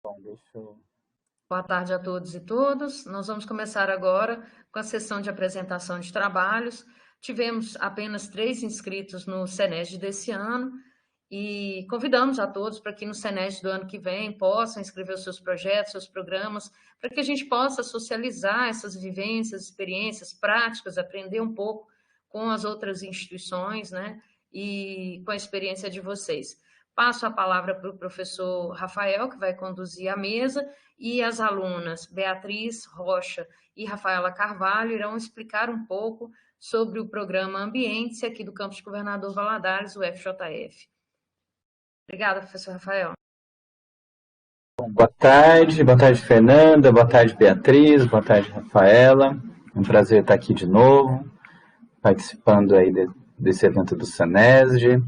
Bom, deixa eu... Boa tarde a todos e todas. Nós vamos começar agora com a sessão de apresentação de trabalhos. Tivemos apenas 3 inscritos no Senesd desse ano e convidamos a todos para que no Senesd do ano que vem possam inscrever os seus projetos, seus programas, para que a gente possa socializar essas vivências, experiências, práticas, aprender um pouco com as outras instituições, né? E com a experiência de vocês. Passo a palavra para o professor Rafael, que vai conduzir a mesa, e as alunas Beatriz Rocha e Rafaela Carvalho irão explicar um pouco sobre o programa Ambiente aqui do campus Governador Valadares, o FJF. Obrigada, professor Rafael. Bom, boa tarde, Fernanda, boa tarde, Beatriz, boa tarde, Rafaela. É um prazer estar aqui de novo, participando aí desse evento do Senesd.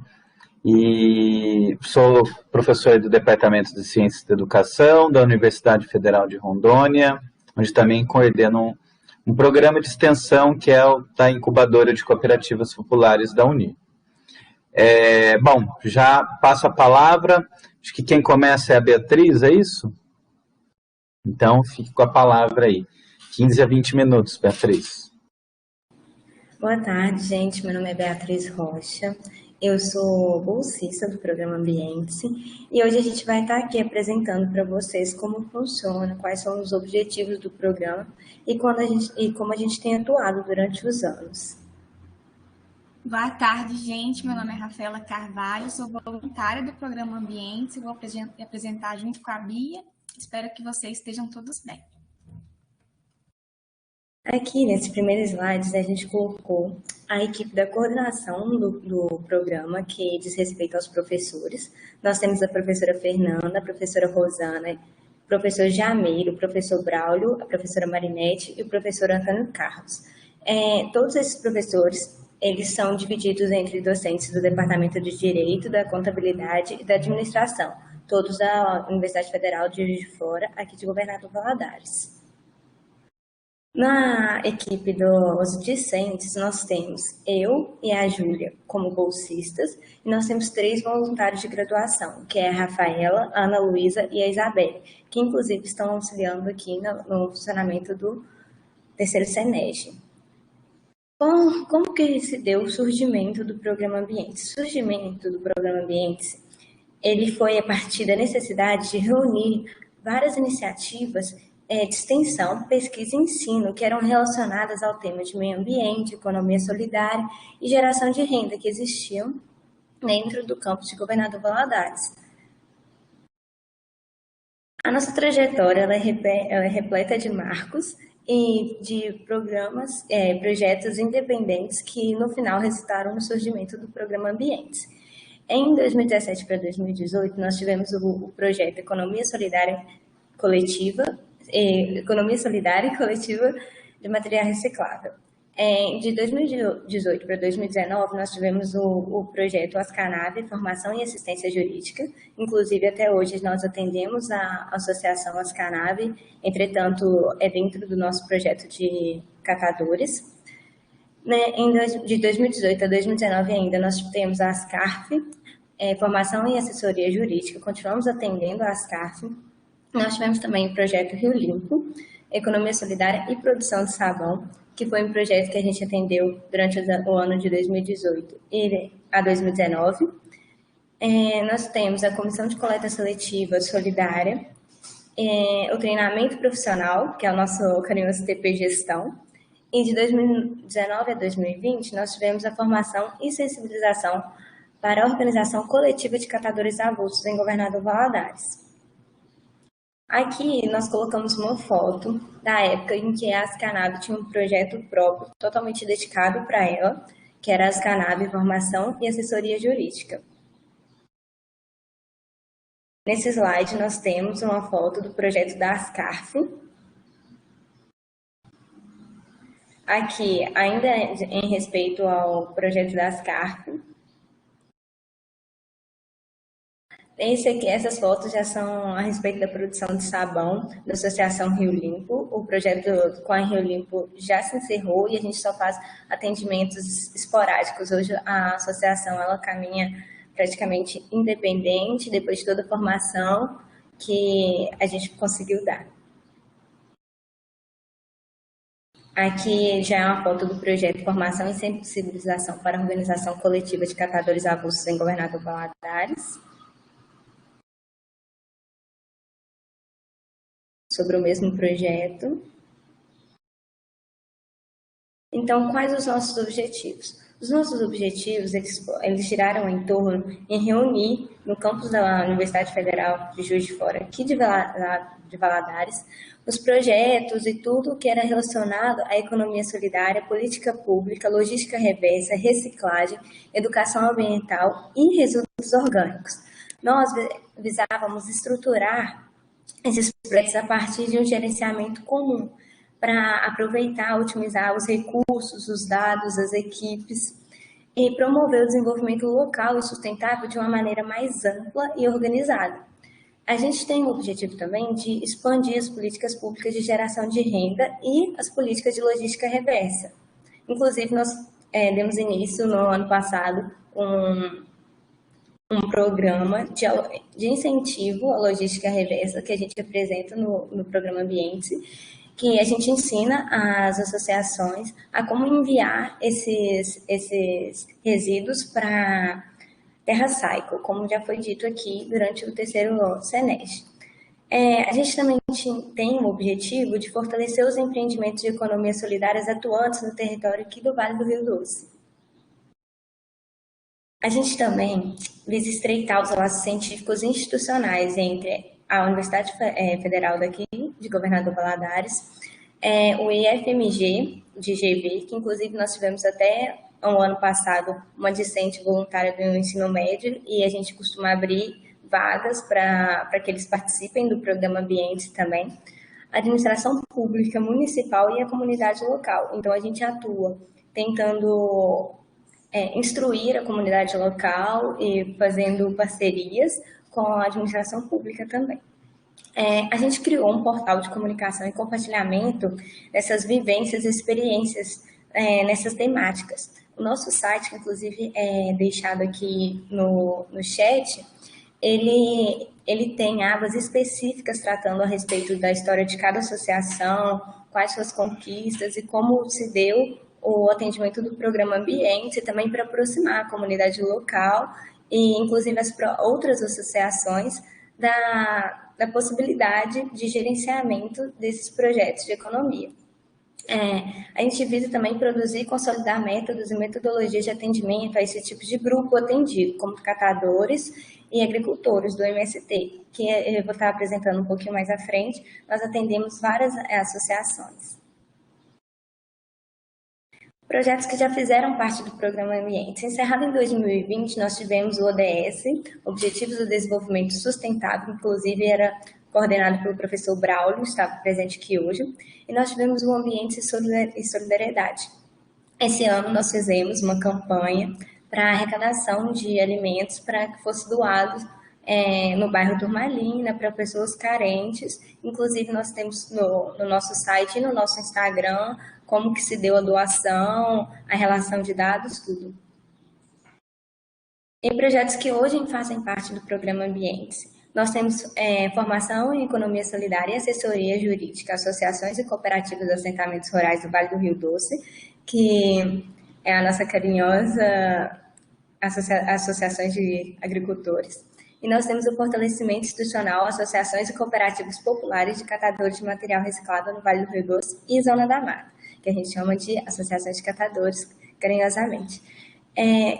E sou professor do Departamento de Ciências da Educação da Universidade Federal de Rondônia, onde também coordeno um programa de extensão que é o da Incubadora de Cooperativas Populares da Uni. Bom, já passo a palavra, acho que quem começa é a Beatriz, é isso? Então, fique com a palavra aí. 15 a 20 minutos, Beatriz. Boa tarde, gente. Meu nome é Beatriz Rocha. Eu sou bolsista do programa Ambiente e hoje a gente vai estar aqui apresentando para vocês como funciona, quais são os objetivos do programa e como a gente tem atuado durante os anos. Boa tarde, gente. Meu nome é Rafaela Carvalho, sou voluntária do programa Ambiente, vou apresentar junto com a Bia. Espero que vocês estejam todos bem. Aqui, nesse primeiro slide, a gente colocou a equipe da coordenação do programa, que diz respeito aos professores. Nós temos a professora Fernanda, a professora Rosana, o professor Jameiro, o professor Braulio, a professora Marinete e o professor Antônio Carlos. Todos esses professores, eles são divididos entre docentes do Departamento de Direito, da Contabilidade e da Administração, todos da Universidade Federal de Juiz de Fora, aqui de Governador Valadares. Na equipe dos discentes, nós temos eu e a Júlia como bolsistas, e nós temos 3 voluntários de graduação, que é a Rafaela, a Ana Luísa e a Isabelle, que inclusive estão auxiliando aqui no funcionamento do terceiro semestre. Bom, como que se deu o surgimento do Programa Ambiente? O surgimento do Programa Ambiente, ele foi a partir da necessidade de reunir várias iniciativas de extensão, pesquisa e ensino, que eram relacionadas ao tema de meio ambiente, economia solidária e geração de renda que existiam dentro do campus de Governador Valadares. A nossa trajetória ela é repleta de marcos e de programas, projetos independentes que no final resultaram no surgimento do Programa Ambiente. Em 2017 para 2018, nós tivemos o projeto Economia Solidária Coletiva de material reciclável. De 2018 para 2019, nós tivemos o projeto Ascanave, Formação e Assistência Jurídica. Inclusive, até hoje, nós atendemos a Associação Ascanave, entretanto, é dentro do nosso projeto de catadores. De 2018 a 2019 ainda, nós temos a Ascarf, Formação e Assessoria Jurídica. Continuamos atendendo a Ascarf. Nós tivemos também o projeto Rio Limpo, Economia Solidária e Produção de Sabão, que foi um projeto que a gente atendeu durante o ano de 2018 a 2019. Nós temos a Comissão de Coleta Seletiva Solidária, o treinamento profissional, que é o nosso carinhoso TP Gestão, e de 2019 a 2020 nós tivemos a formação e sensibilização para a organização coletiva de catadores avulsos em Governador Valadares. Aqui nós colocamos uma foto da época em que a Ascanave tinha um projeto próprio, totalmente dedicado para ela, que era a Ascanave Formação e Assessoria Jurídica. Nesse slide nós temos uma foto do projeto da Ascarf. Aqui, ainda em respeito ao projeto da Ascarf, essas fotos já são a respeito da produção de sabão da Associação Rio Limpo. O projeto com a Rio Limpo já se encerrou e a gente só faz atendimentos esporádicos. Hoje a associação ela caminha praticamente independente, depois de toda a formação, que a gente conseguiu dar. Aqui já é uma foto do projeto Formação e Sensibilização para a Organização Coletiva de Catadores Avulsos em Governador Valadares. Sobre o mesmo projeto. Então, quais os nossos objetivos? Os nossos objetivos, eles giraram em torno em reunir no campus da Universidade Federal de Juiz de Fora, aqui de Valadares, os projetos e tudo que era relacionado à economia solidária, política pública, logística reversa, reciclagem, educação ambiental e resíduos orgânicos. Nós visávamos estruturar esses projetos a partir de um gerenciamento comum, para aproveitar, otimizar os recursos, os dados, as equipes e promover o desenvolvimento local e sustentável de uma maneira mais ampla e organizada. A gente tem o objetivo também de expandir as políticas públicas de geração de renda e as políticas de logística reversa. Inclusive, nós demos início no ano passado um programa de incentivo à logística reversa que a gente apresenta no programa Ambiente, que a gente ensina as associações a como enviar esses resíduos para TerraCycle, como já foi dito aqui durante o terceiro SENEST. A gente também tem o objetivo de fortalecer os empreendimentos de economia solidárias atuantes no território aqui do Vale do Rio Doce. A gente também visa estreitar os laços científicos e institucionais entre a Universidade Federal daqui, de Governador Valadares, o IFMG, de GB, que inclusive nós tivemos até um ano passado uma discente voluntária do ensino médio e a gente costuma abrir vagas para que eles participem do programa Ambiente também, a administração pública municipal e a comunidade local. Então, a gente atua tentando instruir a comunidade local e fazendo parcerias com a administração pública também. A gente criou um portal de comunicação e compartilhamento dessas vivências e experiências nessas temáticas. O nosso site, que inclusive é deixado aqui no chat, ele tem abas específicas tratando a respeito da história de cada associação, quais suas conquistas e como se deu o atendimento do programa Ambiente, também para aproximar a comunidade local e inclusive as outras associações da possibilidade de gerenciamento desses projetos de economia. A gente visa também produzir e consolidar métodos e metodologias de atendimento a esse tipo de grupo atendido, como catadores e agricultores do MST, que eu vou estar apresentando um pouquinho mais à frente. Nós atendemos várias associações. Projetos que já fizeram parte do Programa Ambiente. Encerrado em 2020, nós tivemos o ODS, Objetivos do Desenvolvimento Sustentável, inclusive era coordenado pelo professor Braulio, está presente aqui hoje, e nós tivemos o Ambiente e Solidariedade. Esse ano nós fizemos uma campanha para arrecadação de alimentos para que fosse doado no bairro Turmalina, para pessoas carentes. Inclusive, nós temos no nosso site e no nosso Instagram como que se deu a doação, a relação de dados, tudo. Em projetos que hoje fazem parte do Programa Ambiente, nós temos formação em economia solidária e assessoria jurídica, associações e cooperativas de assentamentos rurais do Vale do Rio Doce, que é a nossa carinhosa associação de agricultores. E nós temos o fortalecimento institucional, associações e cooperativas populares de catadores de material reciclado no Vale do Rio Doce e Zona da Mata, que a gente chama de associações de catadores, carinhosamente.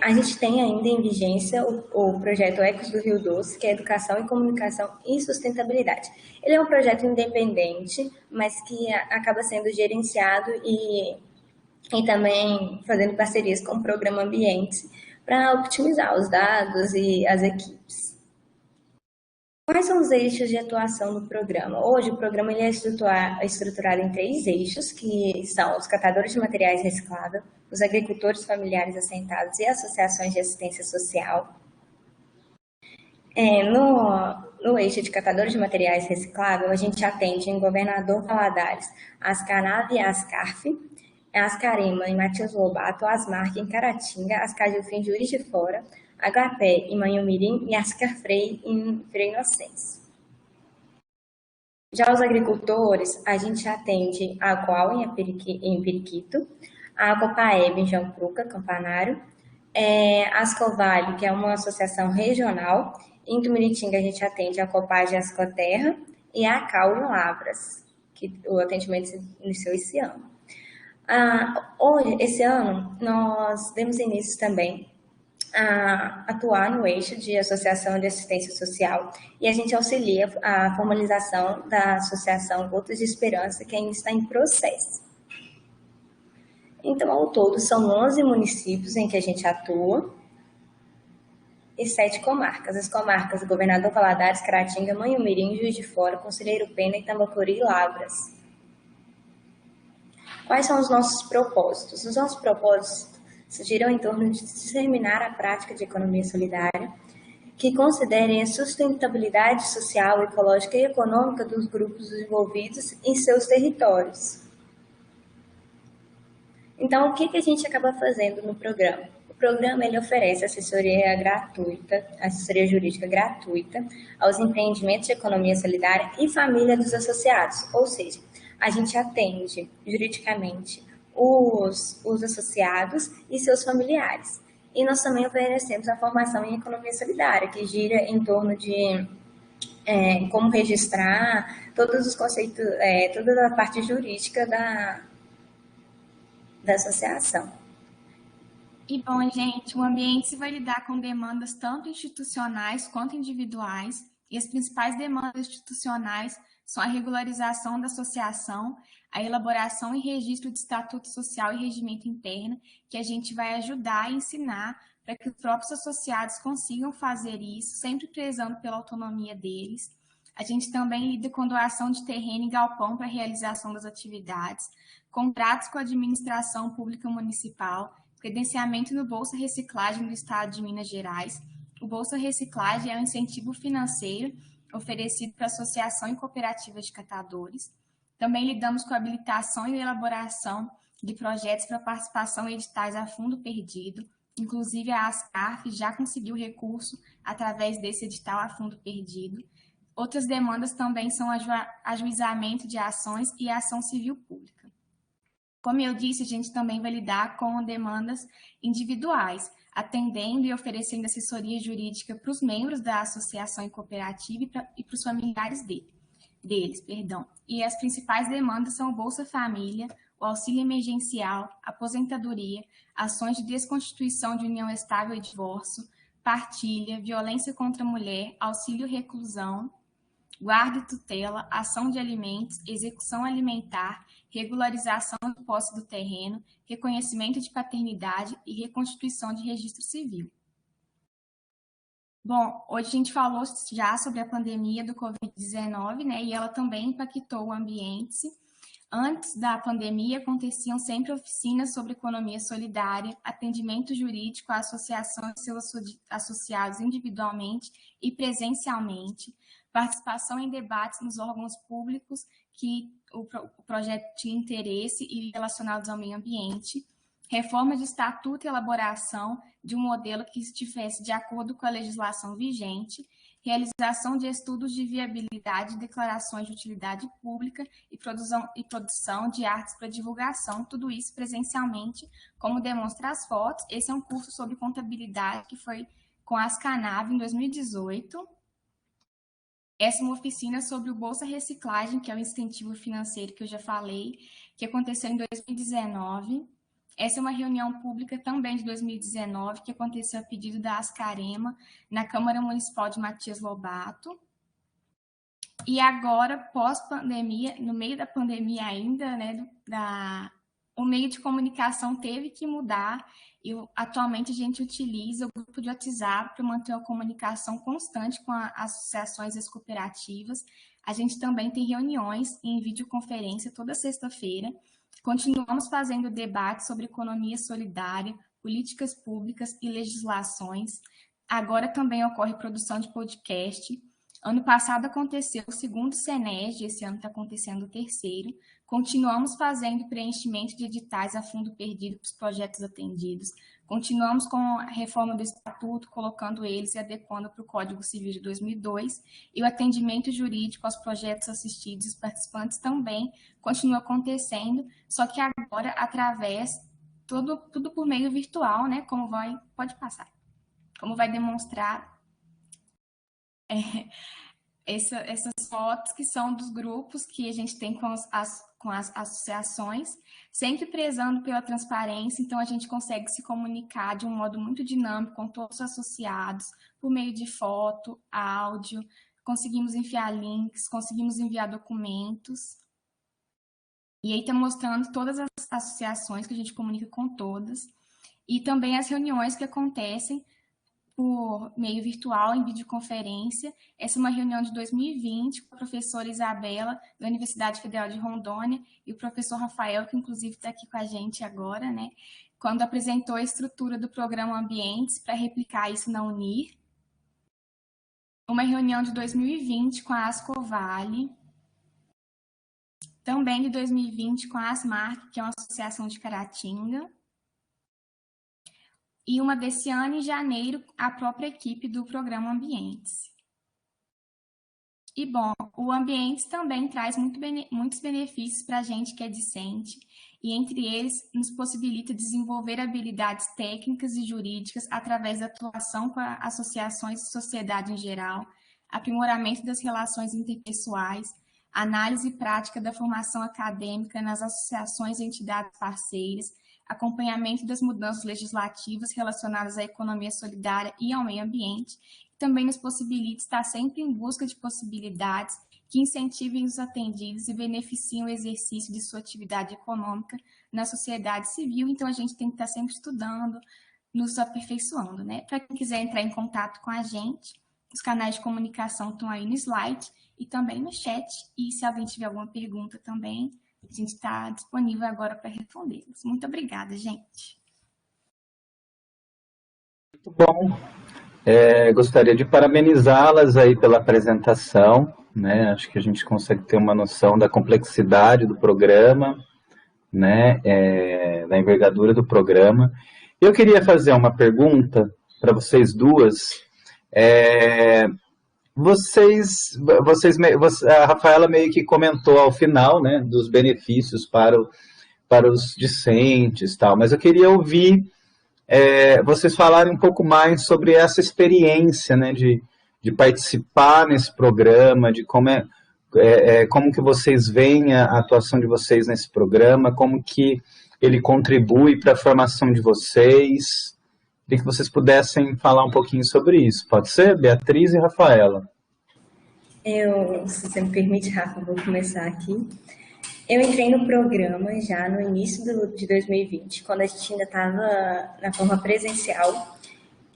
A gente tem ainda em vigência o projeto Ecos do Rio Doce, que é Educação e Comunicação e Sustentabilidade. Ele é um projeto independente, mas que acaba sendo gerenciado e também fazendo parcerias com o Programa Ambiente para otimizar os dados e as equipes. Quais são os eixos de atuação do programa? Hoje, o programa ele é estruturado em 3 eixos, que são os catadores de materiais recicláveis, os agricultores familiares assentados e associações de assistência social. No eixo de catadores de materiais recicláveis, a gente atende em Governador Valadares, Ascanave e Ascarf, Ascarema em Matias Lobato, Asmarque em Caratinga, Ascajufim em Juiz de Fora, Agapé em Manhumirim e Ascarfrei em Frei Inocêncio. Já os agricultores, a gente atende a Qual em Periquito, a Copaeb em Jampruca, Campanário, a Ascovale, que é uma associação regional. Em Tumiritinga, a gente atende a Copag Ascoterra e a Cal em Lavras, que o atendimento se iniciou esse ano. Hoje, esse ano, nós demos início também a atuar no eixo de associação de assistência social e a gente auxilia a formalização da associação Gotas de Esperança, que ainda está em processo. Então, ao todo, são 11 municípios em que a gente atua e 7 comarcas. As comarcas Governador Valadares, Caratinga, Manhumirim, Juiz de Fora, Conselheiro Pena, Itambacuri e Lavras. Quais são os nossos propósitos? Os nossos propósitos giram em torno de disseminar a prática de economia solidária, que considerem a sustentabilidade social, ecológica e econômica dos grupos envolvidos em seus territórios. Então, o que a gente acaba fazendo no programa? O programa ele oferece assessoria gratuita, assessoria jurídica gratuita aos empreendimentos de economia solidária e família dos associados, ou seja, a gente atende juridicamente os associados e seus familiares. E nós também oferecemos a formação em economia solidária, que gira em torno de como registrar todos os conceitos, toda a parte jurídica da associação. E bom, gente, o ambiente vai lidar com demandas tanto institucionais quanto individuais, e as principais demandas institucionais são a regularização da associação, a elaboração e registro de estatuto social e regimento interno, que a gente vai ajudar e ensinar para que os próprios associados consigam fazer isso, sempre prezando pela autonomia deles. A gente também lida com doação de terreno e galpão para a realização das atividades, contratos com a administração pública municipal, credenciamento no Bolsa Reciclagem do Estado de Minas Gerais. O Bolsa Reciclagem é um incentivo financeiro oferecido para associação e cooperativa de catadores. Também lidamos com a habilitação e elaboração de projetos para participação em editais a fundo perdido. Inclusive, a ASCARF já conseguiu recurso através desse edital a fundo perdido. Outras demandas também são ajuizamento de ações e ação civil pública. Como eu disse, a gente também vai lidar com demandas individuais, atendendo e oferecendo assessoria jurídica para os membros da associação e cooperativa e para os familiares deles. E as principais demandas são o Bolsa Família, o auxílio emergencial, aposentadoria, ações de desconstituição de união estável e divórcio, partilha, violência contra a mulher, auxílio reclusão, guarda e tutela, ação de alimentos, execução alimentar, regularização de posse do terreno, reconhecimento de paternidade e reconstituição de registro civil. Bom, hoje a gente falou já sobre a pandemia do Covid-19, né, e ela também impactou o ambiente. Antes da pandemia, aconteciam sempre oficinas sobre economia solidária, atendimento jurídico à associação e seus associados individualmente e presencialmente, participação em debates nos órgãos públicos que o projeto tinha interesse e relacionados ao meio ambiente, reforma de estatuto e elaboração de um modelo que estivesse de acordo com a legislação vigente, realização de estudos de viabilidade, declarações de utilidade pública e produção de artes para divulgação, tudo isso presencialmente, como demonstra as fotos. Esse é um curso sobre contabilidade que foi com a Ascanave em 2018. Essa é uma oficina sobre o Bolsa Reciclagem, que é o incentivo financeiro que eu já falei, que aconteceu em 2019. Essa é uma reunião pública também de 2019, que aconteceu a pedido da Ascarema, na Câmara Municipal de Matias Lobato. E agora, pós-pandemia, no meio da pandemia ainda, né, o meio de comunicação teve que mudar e atualmente a gente utiliza o grupo de WhatsApp para manter uma comunicação constante com as associações e as cooperativas. A gente também tem reuniões em videoconferência toda sexta-feira. Continuamos fazendo debates sobre economia solidária, políticas públicas e legislações. Agora também ocorre produção de podcast. Ano passado aconteceu o segundo SENESD, esse ano está acontecendo o terceiro. Continuamos fazendo preenchimento de editais a fundo perdido para os projetos atendidos. Continuamos com a reforma do Estatuto, colocando eles e adequando para o Código Civil de 2002. E o atendimento jurídico aos projetos assistidos e participantes também continua acontecendo, só que agora através, tudo por meio virtual, né? Pode passar. Como vai demonstrar essas fotos que são dos grupos que a gente tem com as associações, sempre prezando pela transparência, então a gente consegue se comunicar de um modo muito dinâmico com todos os associados, por meio de foto, áudio, conseguimos enviar links, conseguimos enviar documentos, e aí está mostrando todas as associações que a gente comunica com todas, e também as reuniões que acontecem por meio virtual, em videoconferência. Essa é uma reunião de 2020 com a professora Isabela, da Universidade Federal de Rondônia, e o professor Rafael, que inclusive está aqui com a gente agora, né? Quando apresentou a estrutura do programa Ambientes para replicar isso na Unir. Uma reunião de 2020 com a Ascovale. Também de 2020 com a Asmarc, que é uma associação de Caratinga. E uma desse ano, em janeiro, a própria equipe do programa Ambientes. E, bom, o Ambientes também traz muitos benefícios para a gente que é discente, e entre eles, nos possibilita desenvolver habilidades técnicas e jurídicas através da atuação com associações e sociedade em geral, aprimoramento das relações interpessoais, análise prática da formação acadêmica nas associações e entidades parceiras, acompanhamento das mudanças legislativas relacionadas à economia solidária e ao meio ambiente, e também nos possibilita estar sempre em busca de possibilidades que incentivem os atendidos e beneficiem o exercício de sua atividade econômica na sociedade civil. Então, a gente tem que estar sempre estudando, nos aperfeiçoando, né? Para quem quiser entrar em contato com a gente, os canais de comunicação estão aí no slide e também no chat, e se alguém tiver alguma pergunta também, a gente está disponível agora para respondê-las. Muito obrigada, gente. Muito bom. Gostaria de parabenizá-las aí pela apresentação, né? Acho que a gente consegue ter uma noção da complexidade do programa, né? Da envergadura do programa. Eu queria fazer uma pergunta para vocês duas. A Rafaela meio que comentou ao final, né, dos benefícios para os discentes, tal, mas eu queria ouvir vocês falarem um pouco mais sobre essa experiência, né, de participar nesse programa, de como que vocês veem a atuação de vocês nesse programa, como que ele contribui para a formação de vocês. Queria que vocês pudessem falar um pouquinho sobre isso. Pode ser? Beatriz e Rafaela. Se você me permite, Rafa, vou começar aqui. Eu entrei no programa já no início de 2020, quando a gente ainda estava na forma presencial.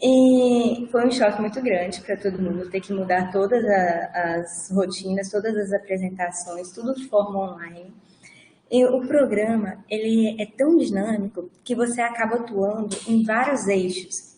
E foi um choque muito grande para todo mundo ter que mudar todas as rotinas, todas as apresentações, tudo de forma online. E o programa, ele é tão dinâmico que você acaba atuando em vários eixos.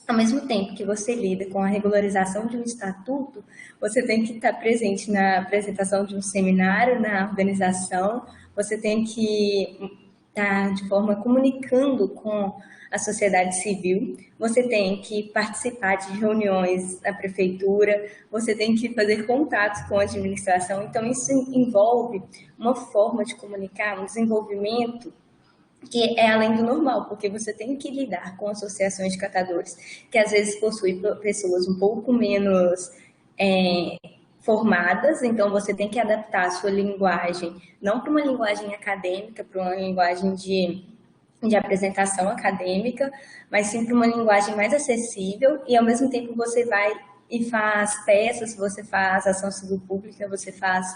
Ao mesmo tempo que você lida com a regularização de um estatuto, você tem que estar presente na apresentação de um seminário, na organização, você tem que estar de forma comunicando com a sociedade civil, você tem que participar de reuniões na prefeitura, você tem que fazer contatos com a administração. Então, isso envolve uma forma de comunicar, um desenvolvimento que é além do normal, porque você tem que lidar com associações de catadores, que às vezes possuem pessoas um pouco menos formadas, então você tem que adaptar a sua linguagem, não para uma linguagem acadêmica, para uma linguagem de apresentação acadêmica, mas sim para uma linguagem mais acessível, e ao mesmo tempo você vai e faz peças, você faz ação civil pública, você faz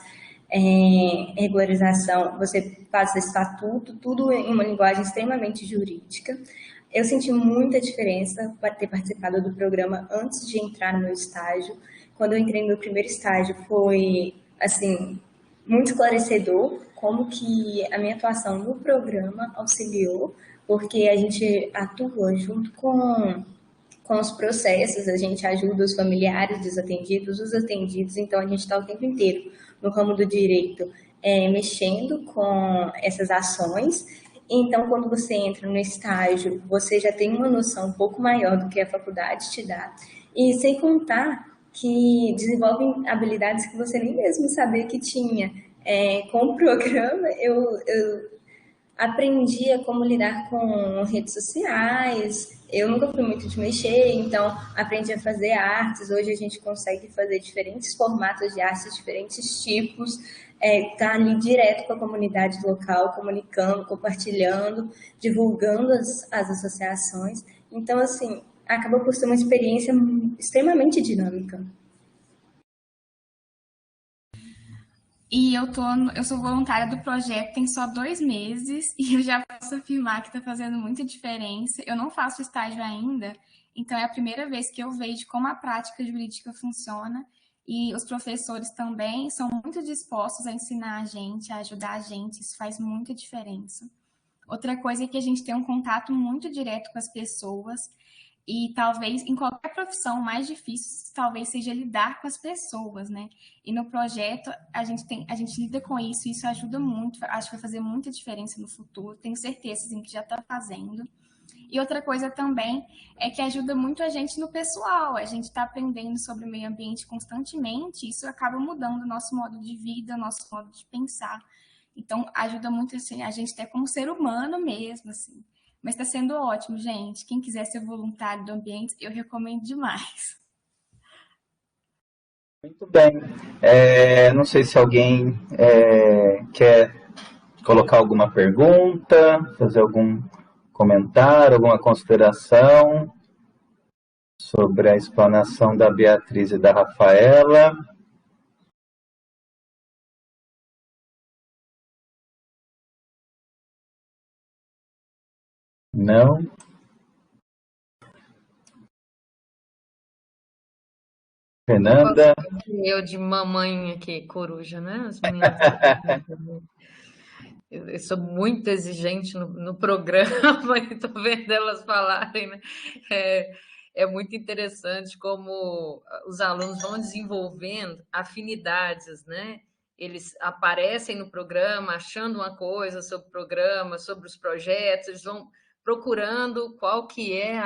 regularização, você faz estatuto, tudo em uma linguagem extremamente jurídica. Eu senti muita diferença para ter participado do programa antes de entrar no meu estágio. Quando eu entrei no meu primeiro estágio foi, assim, muito esclarecedor como que a minha atuação no programa auxiliou, porque a gente atua junto com com os processos, a gente ajuda os familiares desatendidos, os atendidos, então a gente está o tempo inteiro no ramo do direito, mexendo com essas ações. Então, quando você entra no estágio, você já tem uma noção um pouco maior do que a faculdade te dá. E sem contar que desenvolvem habilidades que você nem mesmo sabia que tinha. Com o programa, eu aprendi a como lidar com redes sociais. Eu nunca fui muito de mexer, então aprendi a fazer artes. Hoje a gente consegue fazer diferentes formatos de artes, diferentes tipos. Tá ali direto com a comunidade local, comunicando, compartilhando, divulgando as associações. Então, assim, acaba por ser uma experiência extremamente dinâmica. E eu sou voluntária do projeto, tem só 2 meses, e eu já posso afirmar que está fazendo muita diferença. Eu não faço estágio ainda, então é a primeira vez que eu vejo como a prática jurídica funciona, e os professores também são muito dispostos a ensinar a gente, a ajudar a gente, isso faz muita diferença. Outra coisa é que a gente tem um contato muito direto com as pessoas, e talvez em qualquer profissão o mais difícil talvez seja lidar com as pessoas, né? E no projeto a gente lida com isso, e isso ajuda muito, acho que vai fazer muita diferença no futuro, tenho certeza assim, que já está fazendo. E outra coisa também é que ajuda muito a gente no pessoal, a gente está aprendendo sobre o meio ambiente constantemente, isso acaba mudando o nosso modo de vida, o nosso modo de pensar. Então ajuda muito assim, a gente até como ser humano mesmo, assim. Mas está sendo ótimo, gente. Quem quiser ser voluntário do ambiente, eu recomendo demais. Muito bem. Não sei se alguém quer colocar alguma pergunta, fazer algum comentário, alguma consideração sobre a explanação da Beatriz e da Rafaela. Não? Fernanda? Eu de mamãe aqui, coruja, né? As meninas. Eu sou muito exigente no programa e estou vendo elas falarem, né? É muito interessante como os alunos vão desenvolvendo afinidades, né? Eles aparecem no programa achando uma coisa sobre o programa, sobre os projetos, eles vão procurando qual que é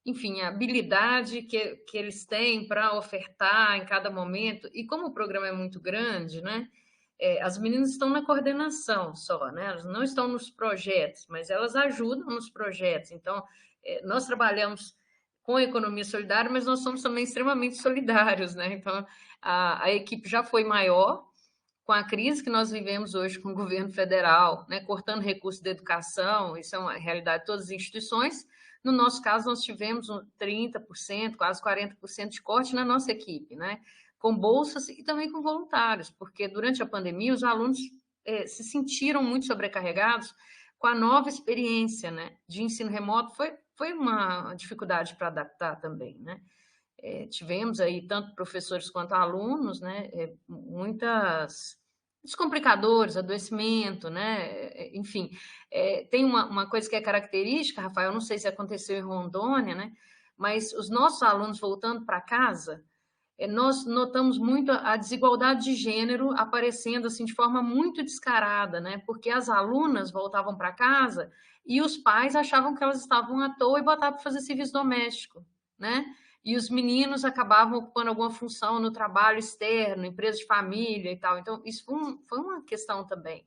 enfim, a habilidade que eles têm para ofertar em cada momento. E como o programa é muito grande, né? As meninas estão na coordenação só, né? Elas não estão nos projetos, mas elas ajudam nos projetos. Então, nós trabalhamos com a economia solidária, mas nós somos também extremamente solidários, né? Então, a equipe já foi maior com a crise que nós vivemos hoje com o governo federal, né? Cortando recursos da educação, isso é uma realidade de todas as instituições. No nosso caso, nós tivemos 30%, quase 40% de corte na nossa equipe, né? Com bolsas e também com voluntários, porque durante a pandemia os alunos se sentiram muito sobrecarregados com a nova experiência, né, de ensino remoto. Foi uma dificuldade para adaptar também, né? Tivemos aí tanto professores quanto alunos, né, muitos complicadores, adoecimento, né, enfim. Tem uma coisa que é característica, Rafael, não sei se aconteceu em Rondônia, né, mas os nossos alunos voltando para casa, nós notamos muito a desigualdade de gênero aparecendo assim de forma muito descarada, né? Porque as alunas voltavam para casa e os pais achavam que elas estavam à toa e botavam para fazer serviço doméstico, né? E os meninos acabavam ocupando alguma função no trabalho externo, empresa de família e tal. Então, isso foi uma questão também.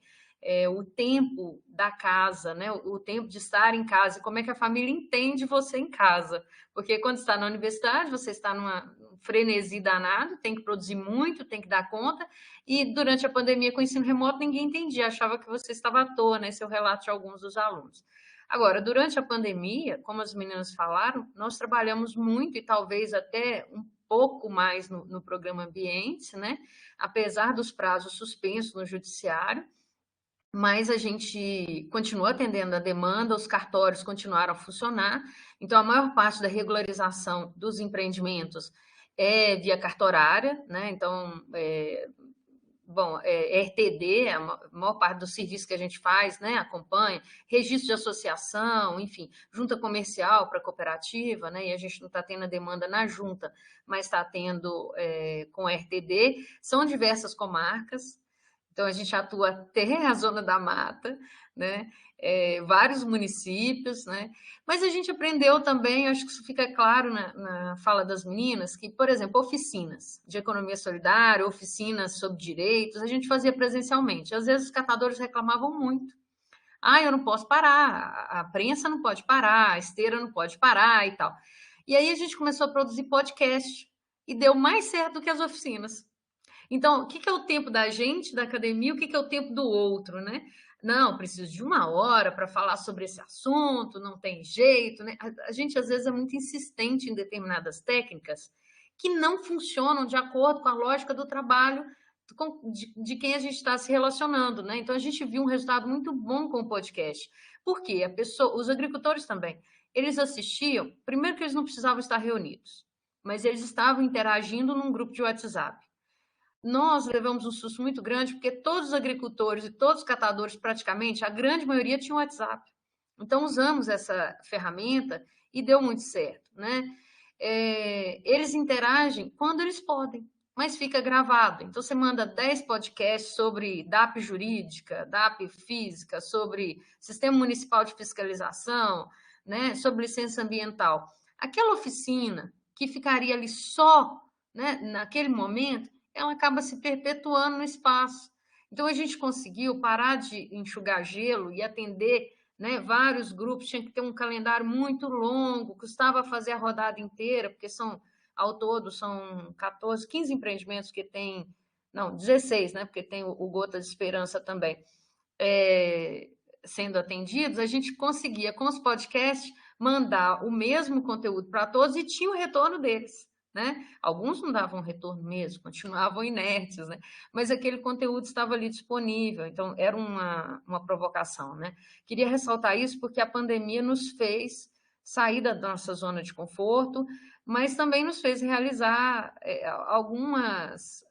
O tempo da casa, né? O tempo de estar em casa, e como é que a família entende você em casa. Porque quando está na universidade, você está numa frenesi danado, tem que produzir muito, tem que dar conta, e durante a pandemia com o ensino remoto ninguém entendia, achava que você estava à toa, né? Esse é o relato de alguns dos alunos. Agora, durante a pandemia, como as meninas falaram, nós trabalhamos muito e talvez até um pouco mais no programa Ambiente, né? Apesar dos prazos suspensos no judiciário, mas a gente continuou atendendo a demanda, os cartórios continuaram a funcionar, então a maior parte da regularização dos empreendimentos é via cartorária, né? Então, bom, RTD, a maior parte dos serviços que a gente faz, né, acompanha, registro de associação, enfim, junta comercial para cooperativa, né, e a gente não está tendo a demanda na junta, mas está tendo com RTD, são diversas comarcas, então a gente atua até a Zona da Mata, né, vários municípios, né? Mas a gente aprendeu também, acho que isso fica claro na fala das meninas, que, por exemplo, oficinas de economia solidária, oficinas sobre direitos, a gente fazia presencialmente. Às vezes os catadores reclamavam muito. Ah, eu não posso parar, a prensa não pode parar, a esteira não pode parar e tal. E aí a gente começou a produzir podcast e deu mais certo do que as oficinas. Então, o que é o tempo da gente, da academia, o que é o tempo do outro, né? Não, preciso de 1 hora para falar sobre esse assunto, não tem jeito, né? A gente, às vezes, é muito insistente em determinadas técnicas que não funcionam de acordo com a lógica do trabalho de quem a gente está se relacionando, né? Então, a gente viu um resultado muito bom com o podcast. Por quê? Os agricultores também, eles assistiam, primeiro que eles não precisavam estar reunidos, mas eles estavam interagindo num grupo de WhatsApp. Nós levamos um susto muito grande, porque todos os agricultores e todos os catadores, praticamente, a grande maioria tinha um WhatsApp. Então, usamos essa ferramenta e deu muito certo, né? Eles interagem quando eles podem, mas fica gravado. Então, você manda 10 podcasts sobre DAP jurídica, DAP física, sobre Sistema Municipal de Fiscalização, né? Sobre licença ambiental. Aquela oficina que ficaria ali só, né, naquele momento, ela acaba se perpetuando no espaço. Então, a gente conseguiu parar de enxugar gelo e atender, né, vários grupos, tinha que ter um calendário muito longo, custava fazer a rodada inteira, porque ao todo, são 14, 15 empreendimentos que tem, não, 16, né, porque tem o Gota de Esperança também, sendo atendidos, a gente conseguia, com os podcasts, mandar o mesmo conteúdo para todos e tinha o retorno deles. Né? Alguns não davam retorno mesmo, continuavam inertes, né? Mas aquele conteúdo estava ali disponível, então era uma provocação, né? Queria ressaltar isso porque a pandemia nos fez sair da nossa zona de conforto, mas também nos fez realizar algumas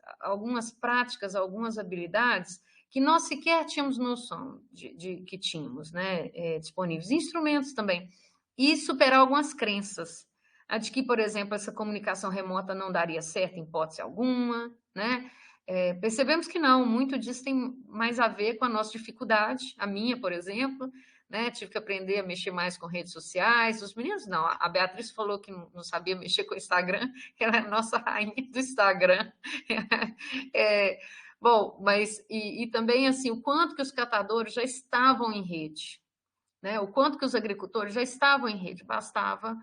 práticas, algumas habilidades que nós sequer tínhamos noção de que tínhamos, né? Disponíveis, instrumentos também, e superar algumas crenças. A de que, por exemplo, essa comunicação remota não daria certo em hipótese alguma, né? Percebemos que não, muito disso tem mais a ver com a nossa dificuldade, a minha, por exemplo, né? Tive que aprender a mexer mais com redes sociais, os meninos não, a Beatriz falou que não sabia mexer com o Instagram, que ela é a nossa rainha do Instagram. Bom, mas e também assim, o quanto que os catadores já estavam em rede, né? O quanto que os agricultores já estavam em rede, bastava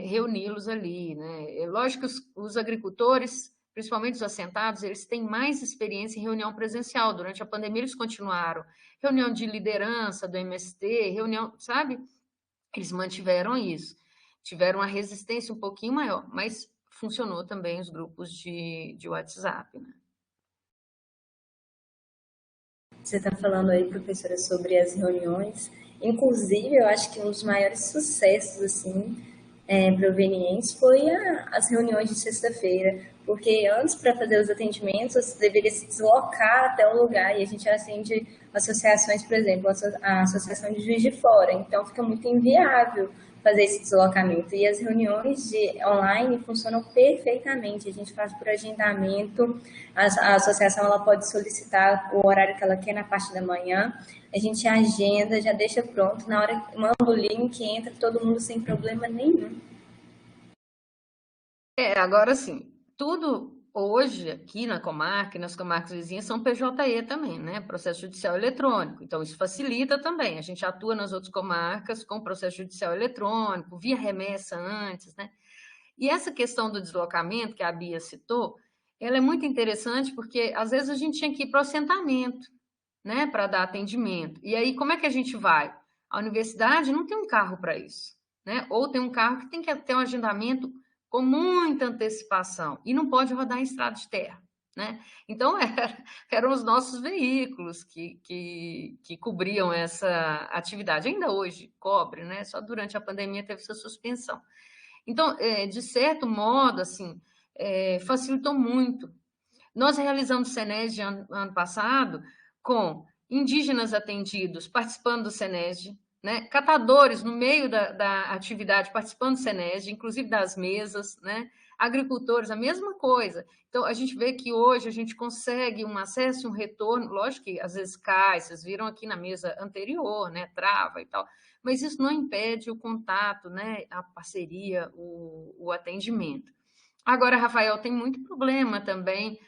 reuni-los ali, né? É lógico que os agricultores, principalmente os assentados, eles têm mais experiência em reunião presencial. Durante a pandemia, eles continuaram. Reunião de liderança do MST, reunião, sabe? Eles mantiveram isso. Tiveram uma resistência um pouquinho maior, mas funcionou também os grupos de WhatsApp, né? Você está falando aí, professora, sobre as reuniões. Inclusive, eu acho que um dos maiores sucessos, assim, provenientes foi as reuniões de sexta-feira, porque antes, para fazer os atendimentos, você deveria se deslocar até o lugar, e a gente atende associações, por exemplo, a Associação de Juiz de Fora, então fica muito inviável fazer esse deslocamento, e as reuniões online funcionam perfeitamente, a gente faz por agendamento, a associação ela pode solicitar o horário que ela quer na parte da manhã, a gente agenda, já deixa pronto, na hora que manda o link, entra todo mundo sem problema nenhum. Agora sim, tudo hoje aqui na comarca e nas comarcas vizinhas são PJE também, né? Processo judicial eletrônico. Então, isso facilita também. A gente atua nas outras comarcas com processo judicial eletrônico, via remessa antes, né? E essa questão do deslocamento que a Bia citou, ela é muito interessante porque às vezes a gente tinha que ir para o assentamento, né, para dar atendimento. E aí, como é que a gente vai? A universidade não tem um carro para isso, né? Ou tem um carro que tem que ter um agendamento com muita antecipação e não pode rodar em estrada de terra, né? Então, eram os nossos veículos que cobriam essa atividade. Ainda hoje cobre, né? Só durante a pandemia teve essa suspensão. Então, de certo modo, assim, facilitou muito. Nós realizamos o SENESD ano passado com indígenas atendidos participando do SENESD, né? Catadores no meio da atividade participando do SENESD, inclusive das mesas, né? Agricultores, a mesma coisa. Então, a gente vê que hoje a gente consegue um acesso e um retorno, lógico que às vezes cai, vocês viram aqui na mesa anterior, né? Trava e tal, mas isso não impede o contato, né? A parceria, o atendimento. Agora, Rafael, tem muito problema também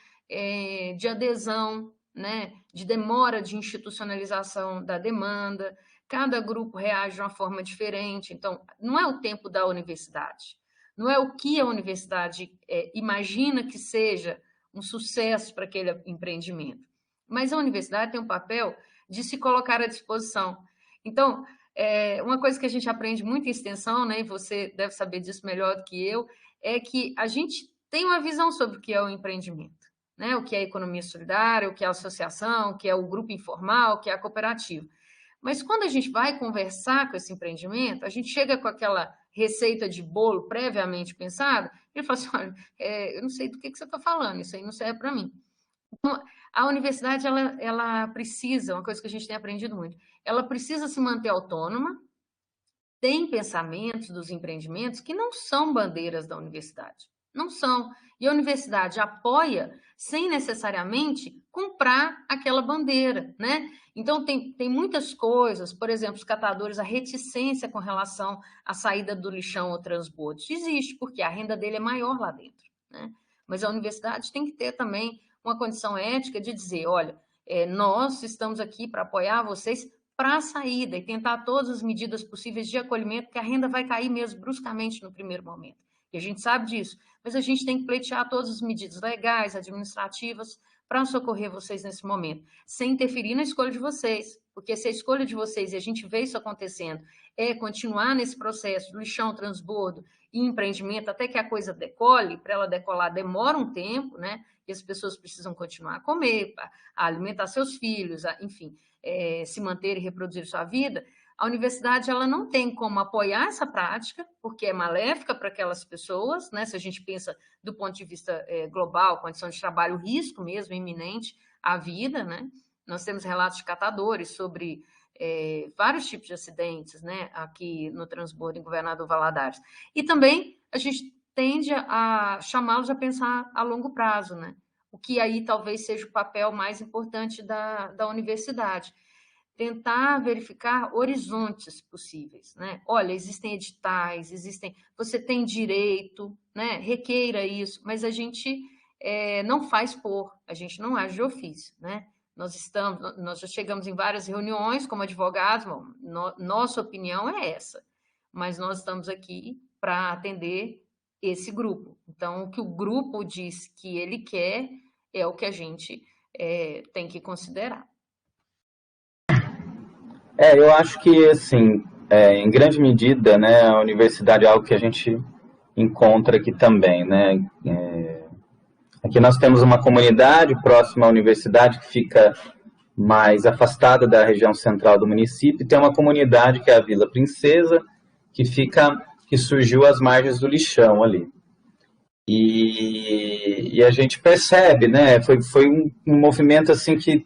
de adesão, né, de demora de institucionalização da demanda, cada grupo reage de uma forma diferente, então, não é o tempo da universidade, não é o que a universidade imagina que seja um sucesso para aquele empreendimento, mas a universidade tem um papel de se colocar à disposição. Então, uma coisa que a gente aprende muito em extensão, né, e você deve saber disso melhor do que eu, é que a gente tem uma visão sobre o que é o empreendimento, né? O que é a economia solidária, o que é a associação, o que é o grupo informal, o que é a cooperativa. Mas quando a gente vai conversar com esse empreendimento, a gente chega com aquela receita de bolo previamente pensada, e ele fala assim, olha, eu não sei do que você está falando, isso aí não serve para mim. Então, a universidade, ela precisa, uma coisa que a gente tem aprendido muito, ela precisa se manter autônoma, tem pensamentos dos empreendimentos que não são bandeiras da universidade, não são. E a universidade apoia sem necessariamente comprar aquela bandeira, né? Então, tem muitas coisas, por exemplo, os catadores, a reticência com relação à saída do lixão ou transbordo. Existe, porque a renda dele é maior lá dentro, né? Mas a universidade tem que ter também uma condição ética de dizer, olha, nós estamos aqui para apoiar vocês para a saída e tentar todas as medidas possíveis de acolhimento, porque a renda vai cair mesmo bruscamente no primeiro momento. E a gente sabe disso, mas a gente tem que pleitear todas as medidas legais, administrativas, para socorrer vocês nesse momento, sem interferir na escolha de vocês, porque se a escolha de vocês, e a gente vê isso acontecendo, é continuar nesse processo de lixão, transbordo e empreendimento até que a coisa decole, para ela decolar demora um tempo, né? E as pessoas precisam continuar a comer, a alimentar seus filhos, enfim, se manter e reproduzir sua vida. A universidade ela não tem como apoiar essa prática, porque é maléfica para aquelas pessoas, né? Se a gente pensa do ponto de vista global, condição de trabalho, risco mesmo iminente à vida, né? Nós temos relatos de catadores sobre vários tipos de acidentes, né? Aqui no transbordo em Governador Valadares. E também a gente tende a chamá-los a pensar a longo prazo, né? O que aí talvez seja o papel mais importante da universidade. Tentar verificar horizontes possíveis, né? Olha, existem editais, você tem direito, né? Requeira isso, mas a gente não faz a gente não age de ofício, né? Nós já chegamos em várias reuniões como advogados, nossa opinião é essa, mas nós estamos aqui para atender esse grupo. Então, o que o grupo diz que ele quer é o que a gente tem que considerar. Eu acho que, assim, em grande medida, né, a universidade é algo que a gente encontra aqui também, né? Aqui nós temos uma comunidade próxima à universidade que fica mais afastada da região central do município, e tem uma comunidade que é a Vila Princesa, que surgiu às margens do lixão ali. E a gente percebe, né? Foi um movimento assim que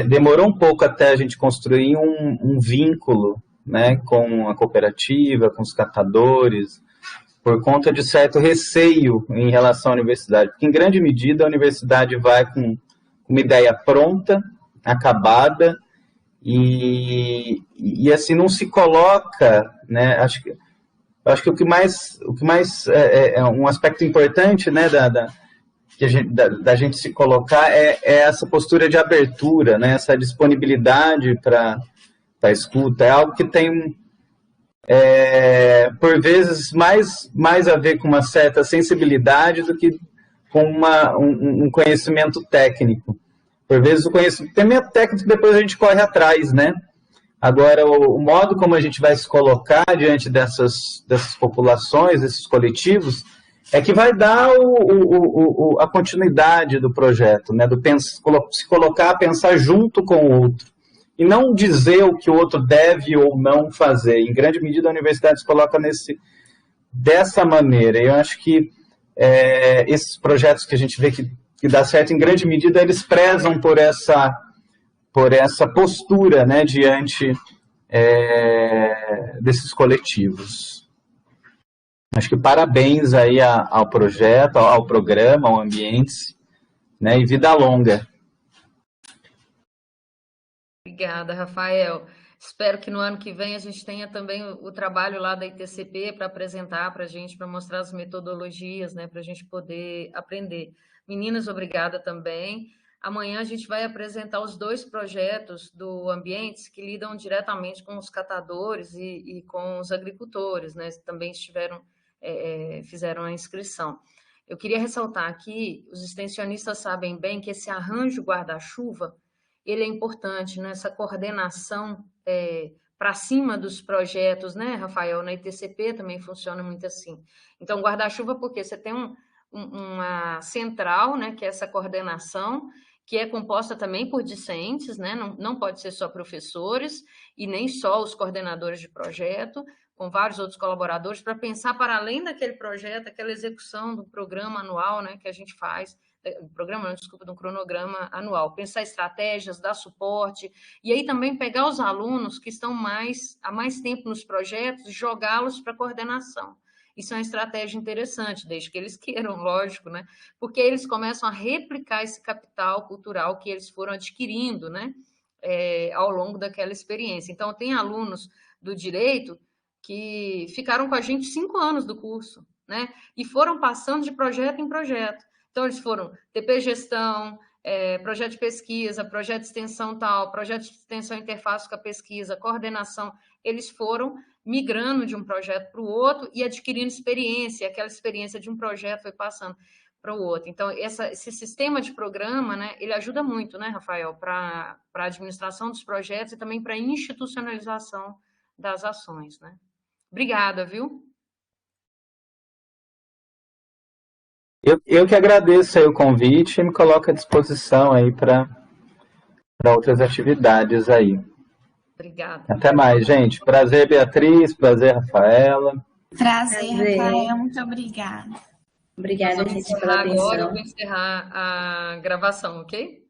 demorou um pouco até a gente construir um vínculo, né, com a cooperativa, com os catadores, por conta de certo receio em relação à universidade. Porque, em grande medida, a universidade vai com uma ideia pronta, acabada, e assim não se coloca, né? Acho que o que mais é um aspecto importante, né, da gente se colocar é essa postura de abertura, né, essa disponibilidade para a escuta. É algo que tem, por vezes, mais a ver com uma certa sensibilidade do que com um conhecimento técnico. Por vezes o conhecimento técnico depois a gente corre atrás, né? Agora, o modo como a gente vai se colocar diante dessas populações, desses coletivos, é que vai dar a continuidade do projeto, né? Se colocar, pensar junto com o outro. E não dizer o que o outro deve ou não fazer. Em grande medida, a universidade se coloca dessa maneira. Eu acho que esses projetos que a gente vê que que dá certo em grande medida, eles prezam por essa postura, né, diante desses coletivos. Acho que parabéns aí ao projeto, ao programa, ao Ambientes, né, e vida longa. Obrigada, Rafael. Espero que no ano que vem a gente tenha também o trabalho lá da ITCP para apresentar para a gente, para mostrar as metodologias, né, para a gente poder aprender. Meninas, obrigada também. Amanhã a gente vai apresentar os 2 projetos do Ambientes que lidam diretamente com os catadores e com os agricultores, né? Também fizeram a inscrição. Eu queria ressaltar aqui, os extensionistas sabem bem que esse arranjo guarda-chuva, ele é importante nessa coordenação para cima dos projetos, né, Rafael? Na ITCP também funciona muito assim. Então, guarda-chuva, porque você tem uma central, né, que é essa coordenação, que é composta também por discentes, né? Não pode ser só professores e nem só os coordenadores de projeto, com vários outros colaboradores, para pensar para além daquele projeto, aquela execução do programa anual, né, que a gente faz, do cronograma anual, pensar estratégias, dar suporte, e aí também pegar os alunos que estão há mais tempo nos projetos e jogá-los para a coordenação. Isso é uma estratégia interessante, desde que eles queiram, lógico, né? Porque eles começam a replicar esse capital cultural que eles foram adquirindo, né? Ao longo daquela experiência. Então, tem alunos do direito que ficaram com a gente 5 anos do curso, né? E foram passando de projeto em projeto. Então, eles foram TP Gestão, projeto de pesquisa, projeto de extensão tal, projeto de extensão interface com a pesquisa, coordenação. Eles foram migrando de um projeto para o outro e adquirindo experiência. Aquela experiência de um projeto foi passando para o outro. Então, esse sistema de programa, né, ele ajuda muito, né, Rafael, para a administração dos projetos e também para a institucionalização das ações, né? Obrigada, viu? Eu que agradeço aí o convite e me coloco à disposição aí para outras atividades aí. Obrigada. Até mais, gente. Prazer, Beatriz. Prazer, Rafaela. Prazer, Rafael. Muito obrigada. Obrigada, gente, pela atenção. Agora eu vou encerrar a gravação, ok?